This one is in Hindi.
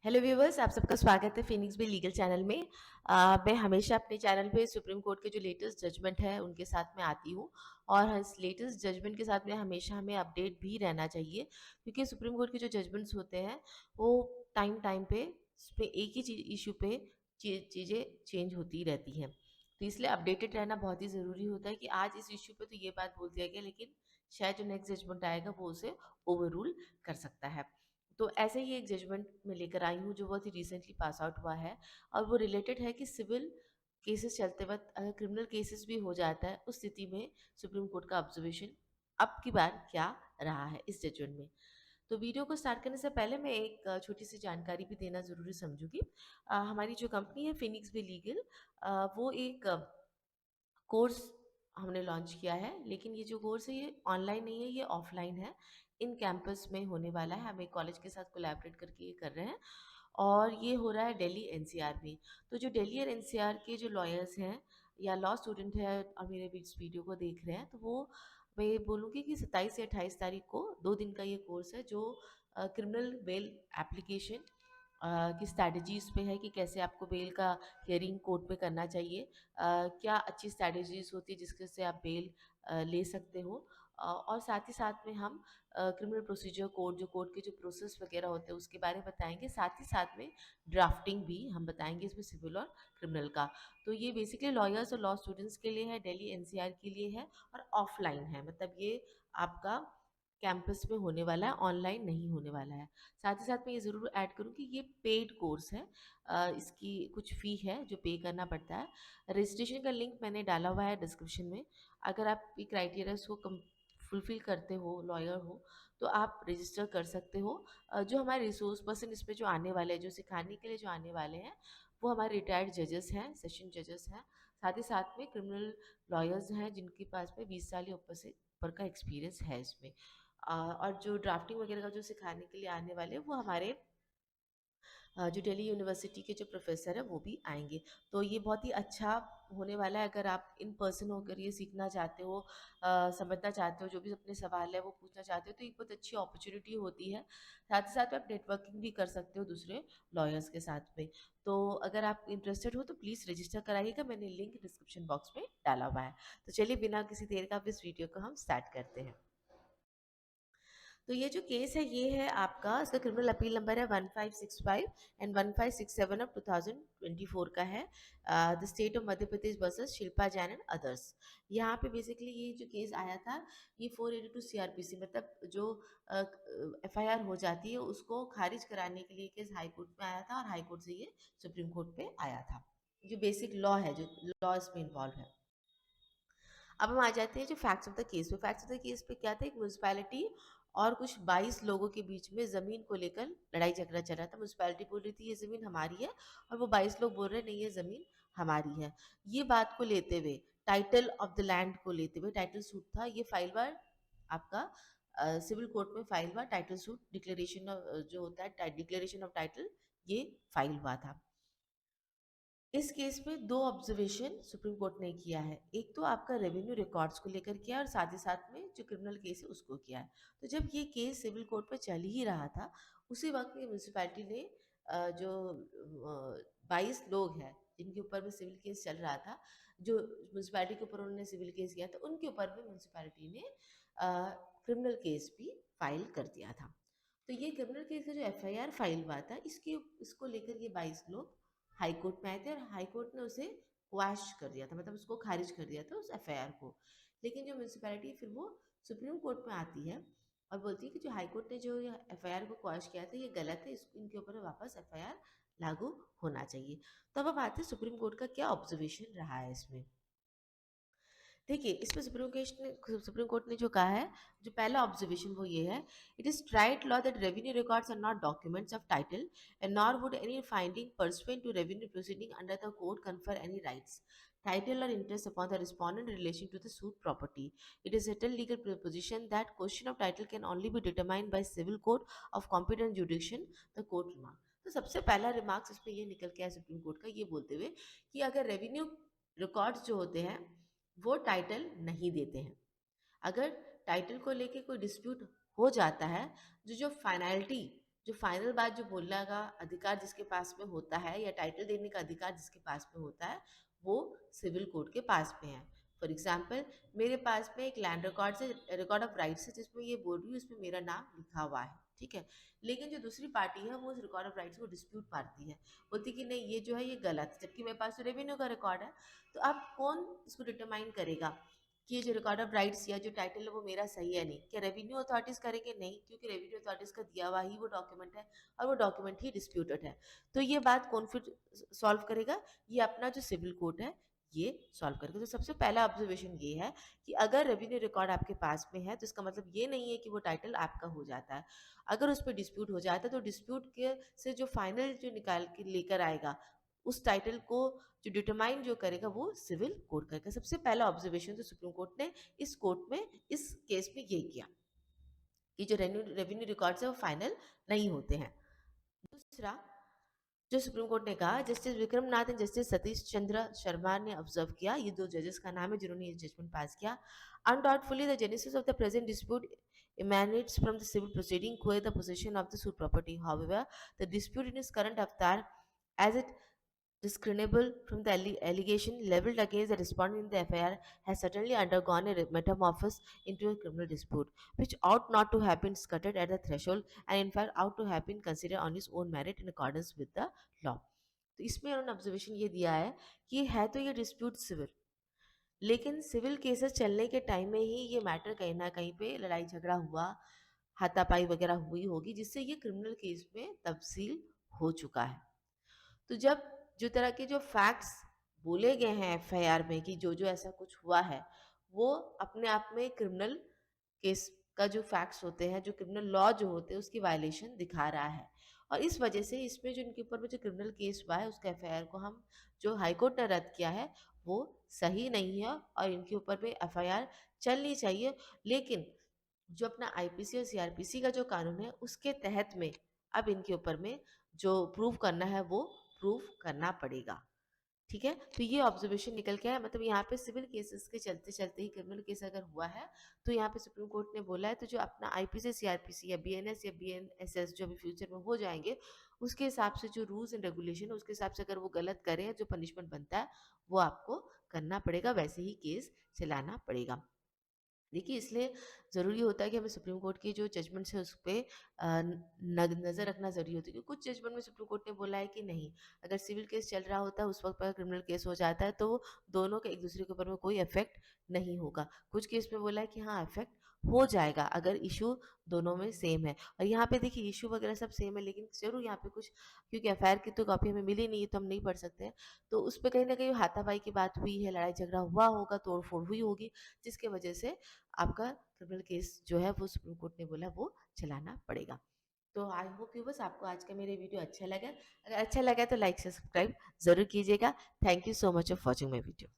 हेलो व्यूवर्स, आप सबका स्वागत है फिनिक्स बे लीगल चैनल में। मैं हमेशा अपने चैनल पे सुप्रीम कोर्ट के जो लेटेस्ट जजमेंट है उनके साथ में आती हूँ। और इस लेटेस्ट जजमेंट के साथ में हमेशा हमें अपडेट भी रहना चाहिए, क्योंकि सुप्रीम कोर्ट के जो जजमेंट्स होते हैं वो टाइम टाइम पे उस पे एक ही चीज इशू पे चीज़ें चेंज होती रहती हैं। तो इसलिए अपडेटेड रहना बहुत ही ज़रूरी होता है कि आज इस इशू पे तो ये बात बोल दिया गया, लेकिन शायद जो नेक्स्ट जजमेंट आएगा वो उसे ओवर रूल कर सकता है। तो ऐसे ही एक जजमेंट मैं लेकर आई हूँ जो बहुत ही रिसेंटली पास आउट हुआ है, और वो रिलेटेड है कि सिविल केसेस चलते वक्त अगर क्रिमिनल केसेस भी हो जाता है, उस स्थिति में सुप्रीम कोर्ट का ऑब्जर्वेशन अब की बार क्या रहा है इस जजमेंट में। तो वीडियो को स्टार्ट करने से पहले मैं एक छोटी सी जानकारी भी देना ज़रूरी समझूंगी। हमारी जो कंपनी है फिनिक्स बे लीगल, वो एक कोर्स हमने लॉन्च किया है, लेकिन ये जो कोर्स है ये ऑनलाइन नहीं है, ये ऑफलाइन है। इन कैंपस में होने वाला है, हम एक कॉलेज के साथ कोलैबोरेट करके ये कर रहे हैं, और ये हो रहा है दिल्ली एनसीआर में। तो जो दिल्ली और एनसीआर के जो लॉयर्स हैं या लॉ स्टूडेंट है और मेरे इस वीडियो को देख रहे हैं, तो वो मैं ये बोलूँगी कि 27 से 28 तारीख को 2 दिन का ये कोर्स है, जो क्रिमिनल बेल एप्लीकेशन की स्ट्रैटेजीज़ पे है कि कैसे आपको बेल का हियरिंग कोर्ट में करना चाहिए, क्या अच्छी स्ट्रैटेजीज़ होती है जिसके से आप बेल ले सकते हो। और साथ ही साथ में हम क्रिमिनल प्रोसीजर कोड, जो कोर्ट के जो प्रोसेस वगैरह होते हैं उसके बारे में बताएंगे, साथ ही साथ में ड्राफ्टिंग भी हम बताएंगे इसमें सिविल और क्रिमिनल का। तो ये बेसिकली लॉयर्स और लॉ स्टूडेंट्स के लिए है, दिल्ली एनसीआर के लिए है, और ऑफलाइन है, मतलब ये आपका कैंपस में होने वाला है, ऑनलाइन नहीं होने वाला है। साथ ही साथ मैं ये ज़रूर ऐड करूँ कि ये पेड कोर्स है। इसकी कुछ फ़ी है जो पे करना पड़ता है। रजिस्ट्रेशन का लिंक मैंने डाला हुआ है डिस्क्रिप्शन में। अगर आप ये क्राइटेरियाज़ को कम फुलफ़िल करते हो, लॉयर हो, तो आप रजिस्टर कर सकते हो। जो हमारे रिसोर्स पर्सन इस पे जो आने वाले हैं, जो सिखाने के लिए जो आने वाले हैं, वो हमारे रिटायर्ड जजेस हैं, सेशन जजेस हैं। साथ ही साथ में क्रिमिनल लॉयर्स हैं जिनके पास में 20 साल या ऊपर का एक्सपीरियंस है इसमें। और जो ड्राफ्टिंग वगैरह का जो सिखाने के लिए आने वाले हैं वो हमारे जो दिल्ली यूनिवर्सिटी के जो प्रोफेसर हैं वो भी आएंगे। तो ये बहुत ही अच्छा होने वाला है, अगर आप इन पर्सन होकर ये सीखना चाहते हो, समझना चाहते हो, जो भी अपने सवाल है वो पूछना चाहते हो, तो एक बहुत अच्छी अपॉर्चुनिटी होती है। साथ ही साथ आप नेटवर्किंग भी कर सकते हो दूसरे लॉयर्स के साथ में। तो अगर आप इंटरेस्टेड हो तो प्लीज़ रजिस्टर कराइएगा, मैंने लिंक डिस्क्रिप्शन बॉक्स में डाला हुआ है। तो चलिए बिना किसी देर का अब इस वीडियो को हम स्टार्ट करते हैं। तो ये जो केस है ये है आपका, इसका क्रिमिनल अपील नंबर है 1565 एंड 1567 ऑफ 2024 का है। The state of Madhya Pradesh versus Shilpa Jain and others. यहाँ पे बेसिकली ये जो केस आया था, ये 482 सीआरपीसी, मतलब जो एफआईआर हो जाती है उसको खारिज कराने के लिए केस हाई कोर्ट में आया था, और हाई कोर्ट से ये सुप्रीम कोर्ट पे आया था। जो बेसिक लॉ है, जो लॉ इसमें इन्वॉल्व है। अब हम आ जाते हैं जो फैक्ट्स ऑफ द केस पे। फैक्ट्स ऑफ द केस पे क्या था, एक म्यूनसिपैलिटी और कुछ 22 लोगों के बीच में ज़मीन को लेकर लड़ाई झगड़ा चल रहा था। म्यूनसिपैलिटी बोल रही थी ये ज़मीन हमारी है, और वो 22 लोग बोल रहे हैं नहीं ये ज़मीन हमारी है। ये बात को लेते हुए, टाइटल ऑफ द लैंड को लेते हुए, टाइटल सूट था ये, फाइल हुआ आपका सिविल कोर्ट में, फाइल हुआ टाइटल सूट, डिक्लेरेशन जो होता है डिक्लेरेशन ऑफ टाइटल, ये फाइल हुआ था। इस केस में दो ऑब्जर्वेशन सुप्रीम कोर्ट ने किया है। एक तो आपका रेवेन्यू रिकॉर्ड्स को लेकर किया, और साथ ही साथ में जो क्रिमिनल केस है उसको किया है। तो जब ये केस सिविल कोर्ट में चल ही रहा था, उसी वक्त में म्यूनसिपैलिटी ने जो 22 लोग हैं जिनके ऊपर में सिविल केस चल रहा था, जो म्यूनसिपैलिटी के ऊपर उन्होंने सिविल केस किया था, उनके ऊपर में म्यूनसिपैलिटी ने क्रिमिनल केस भी फाइल कर दिया था। तो ये क्रिमिनल केस का जो एफआईआर फाइल हुआ था, इसको लेकर ये 22 लोग हाई कोर्ट में आए थे, और हाई कोर्ट ने उसे क्वैश कर दिया था, मतलब उसको खारिज कर दिया था उस एफआईआर को। लेकिन जो म्यूनसिपैलिटी फिर वो सुप्रीम कोर्ट में आती है और बोलती है कि जो हाई कोर्ट ने जो एफआईआर को क्वैश किया था ये गलत है, इनके ऊपर वापस एफआईआर लागू होना चाहिए। तो अब आते हैं सुप्रीम कोर्ट का क्या ऑब्जर्वेशन रहा है इसमें। देखिए, इसमें सुप्रीम कोर्ट ने जो कहा है, जो पहला ऑब्जर्वेशन वो ये है, it is trite law that revenue records are not documents of title and nor would any finding pursuant to revenue proceeding under the code confer any rights, title or interest upon the respondent in relation to the suit property. It is settled legal proposition that question of title can only be determined by civil court of competent jurisdiction, the court remark. तो सबसे पहला रिमार्क्स इसमें ये निकल के आया सुप्रीम कोर्ट का, ये बोलते हुए कि अगर रेवेन्यू रिकॉर्ड्स जो होते हैं वो टाइटल नहीं देते हैं, अगर टाइटल को लेके कोई डिस्प्यूट हो जाता है, जो जो फाइनलिटी जो फाइनल बात जो बोलने का अधिकार जिसके पास में होता है या टाइटल देने का अधिकार जिसके पास में होता है, वो सिविल कोर्ट के पास में है। फॉर एग्जाम्पल, मेरे पास में एक लैंड रिकॉर्ड से रिकॉर्ड ऑफ राइट्स है जिसमें ये बोल रही हूँ, इसमें मेरा नाम लिखा हुआ है, ठीक है। लेकिन जो दूसरी पार्टी है वो उस रिकॉर्ड ऑफ राइट्स को डिस्प्यूट मारती है, बोलती कि नहीं ये जो है ये गलत है, जबकि मेरे पास तो रेवेन्यू का रिकॉर्ड है। तो अब कौन इसको डिटरमाइन करेगा कि ये जो रिकॉर्ड ऑफ राइट्स या जो टाइटल है वो मेरा सही है नहीं? क्या रेवेन्यू अथॉरिटीज करेंगे? नहीं, क्योंकि रेवेन्यू अथॉरिटीज का दिया हुआ ही वो डॉक्यूमेंट है और वो डॉक्यूमेंट ही डिस्प्यूटेड है। तो ये बात कौन फिर सॉल्व करेगा? ये अपना जो सिविल कोर्ट है ये सॉल्व करेगा। तो सबसे पहला ऑब्जर्वेशन ये है कि अगर रेवेन्यू रिकॉर्ड आपके पास में है तो इसका मतलब ये नहीं है कि वो टाइटल आपका हो जाता है। अगर उस पर डिस्प्यूट हो जाता है तो डिस्प्यूट के से जो फाइनल जो निकाल के लेकर आएगा उस टाइटल को जो डिटरमाइन जो करेगा वो सिविल कोर्ट करेगा। सबसे पहला ऑब्जर्वेशन जो सुप्रीम कोर्ट ने इस कोर्ट में इस केस में ये किया कि जो रेवेन्यू रिकॉर्ड्स है वो फाइनल नहीं होते हैं। दूसरा जो सुप्रीम कोर्ट ने कहा, Justice Vikram Nath and Justice Satish Chandra Sharma ने ऑब्जर्व किया, ये दो जजेस का नाम है जिन्होंने ये जजमेंट पास किया। Undoubtedly the genesis of the present dispute emanates from the civil proceeding where the possession of the suit property. However, the dispute in its current avatar, as it discernible from the allegation leveled against the respondent in the FIR, has certainly undergone a metamorphosis into a criminal dispute, which ought not to have been skirted at the threshold and in fact ought to have been considered on its own merit in accordance with the law. तो इसमें उन्होंने ऑब्जर्वेशन ये दिया है कि है तो ये डिस्प्यूट सिविल, लेकिन सिविल केसेस चलने के टाइम में ही ये मैटर कहीं ना कहीं पे लड़ाई झगड़ा हुआ, हाथापाई वगैरह हुई होगी, जिससे ये क्रिमिनल केस में तब्दील हो चुका है। तो जब जो तरह के जो फैक्ट्स बोले गए हैं एफआईआर में कि जो जो ऐसा कुछ हुआ है, वो अपने आप में क्रिमिनल केस का जो फैक्ट्स होते हैं, जो क्रिमिनल लॉ जो होते हैं उसकी वायलेशन दिखा रहा है। और इस वजह से इसमें जो इनके ऊपर में जो क्रिमिनल केस हुआ है उसका एफआईआर को हम जो हाई कोर्ट ने रद्द किया है वो सही नहीं है और इनके ऊपर में एफआईआर चलनी चाहिए। लेकिन जो अपना आईपीसी और सीआरपीसी का जो कानून है उसके तहत में अब इनके ऊपर में जो प्रूव करना है वो प्रूव करना पड़ेगा। ठीक है, तो ये ऑब्जर्वेशन निकल के आया, मतलब यहाँ पे सिविल केसेस के चलते चलते ही क्रिमिनल केस अगर हुआ है तो यहाँ पे सुप्रीम कोर्ट ने बोला है तो जो अपना आईपीसी सीआरपीसी या बीएनएस या बीएनएसएस जो अभी फ्यूचर में हो जाएंगे उसके हिसाब से जो रूल्स एंड रेगुलेशन है उसके हिसाब से अगर वो गलत करें जो पनिशमेंट बनता है वो आपको करना पड़ेगा, वैसे ही केस चलाना पड़ेगा। देखिए, इसलिए ज़रूरी होता है कि हमें सुप्रीम कोर्ट की जो जजमेंट्स है उस पे नज़र रखना ज़रूरी होता है, क्योंकि कुछ जजमेंट में सुप्रीम कोर्ट ने बोला है कि नहीं, अगर सिविल केस चल रहा होता है उस वक्त पर क्रिमिनल केस हो जाता है तो दोनों के एक दूसरे के ऊपर में कोई इफेक्ट नहीं होगा। कुछ केस में बोला है कि हाँ इफेक्ट हो जाएगा अगर इशू दोनों में सेम है। और यहाँ पे देखिए इशू वगैरह सब सेम है, लेकिन जरूर यहाँ पे कुछ, क्योंकि एफआईआर की तो कॉपी हमें मिली नहीं है तो हम नहीं पढ़ सकते हैं, तो उस पर कहीं ना कहीं हाथापाई की बात हुई है, लड़ाई झगड़ा हुआ होगा, तोड़ फोड़ हुई होगी, जिसके वजह से आपका क्रिमिनल केस जो है वो सुप्रीम कोर्ट ने बोला वो चलाना पड़ेगा। तो आई होप यू बस आपको आज का मेरे वीडियो अच्छा लगा। अगर अच्छा लगा तो लाइक से सब्सक्राइब जरूर कीजिएगा। Thank you so much of watching my video.